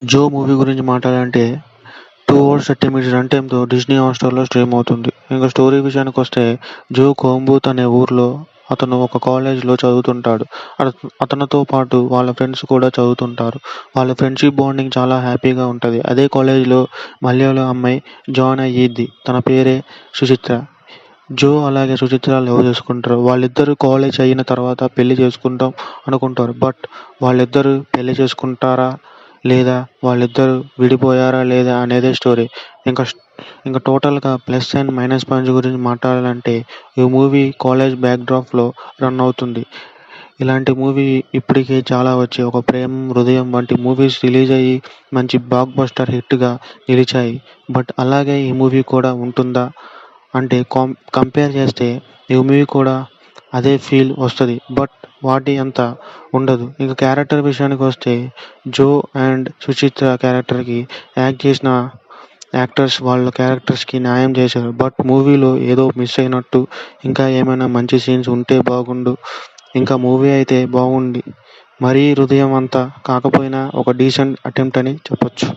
'జో' movie గురించి మాట్లాడాలంటే 2 hours 30 minutes run టైమ్‌తో డిస్నీ హాట్‌స్టార్‌లో స్ట్రీమ్ అవుతుంది. ఇంక స్టోరీ విషయానికొస్తే జో కోయంబత్తూర్ అనే ఊర్లో అతను ఒక కాలేజ్‌లో చదువుతుంటాడు. అతనితో పాటు వాళ్ళ ఫ్రెండ్స్ కూడా చదువుతుంటారు. వాళ్ళ ఫ్రెండ్‌షిప్ బాండింగ్ చాలా హ్యాపీగా ఉంటది. అదే కాలేజ్‌లో మలయాళం అమ్మాయి జాయిన్ అయ్యిద్ది. తన పేరే సుచిత్ర. జో అలాగే సుచిత్ర లవ్ చేసుకుంటారు. వాళ్ళిద్దరూ కాలేజ్ అయిన తర్వాత పెళ్లి చేసుకుందాం అనుకుంటారు. బట్ వాళ్ళిద్దరూ పెళ్లి చేసుకుంటారా? లేదా వాళ్ళిద్దరూ విడిపోయారా లేదా అనేదే స్టోరీ. ఇంక ఇంక టోటల్‌గా ప్లస్ అండ్ మైనస్ పాయింట్స్ గురించి మాట్లాడాలంటే ఈ మూవీ కాలేజ్ బ్యాక్‌డ్రాప్‌లో రన్ అవుతుంది. ఇలాంటి మూవీ ఇప్పటికే చాలా వచ్చాయి. ఒక 'ప్రేమం హృదయం' వంటి మూవీస్ రిలీజ్ అయ్యి మంచి బ్లాక్ బస్టర్ హిట్‌గా నిలిచాయి. బట్ అలాగే ఈ మూవీ కూడా ఉంటుందా? అంటే కంపేర్ చేస్తే ఈ మూవీ కూడా అదే ఫీల్ వస్తది. బట్ వాటి అంత ఉండదు. ఇక క్యారెక్టర్ విషయానికొస్తే జో అండ్ సుచిత్ర క్యారెక్టర్‌కి యాక్ట్ చేసిన యాక్టర్స్ వాళ్ళ క్యారెక్టర్స్‌కి న్యాయం చేశారు. బట్ మూవీలో ఏదో మిస్ అయినట్టు ఇంకా ఏమైనా మంచి సీన్స్ ఉంటే బాగుండు. ఇంకా మూవీ అయితే బాగుంది. మరీ హృదయం అంత కాకపోయినా ఒక డీసెంట్ అటెంప్ట్ అని చెప్పొచ్చు.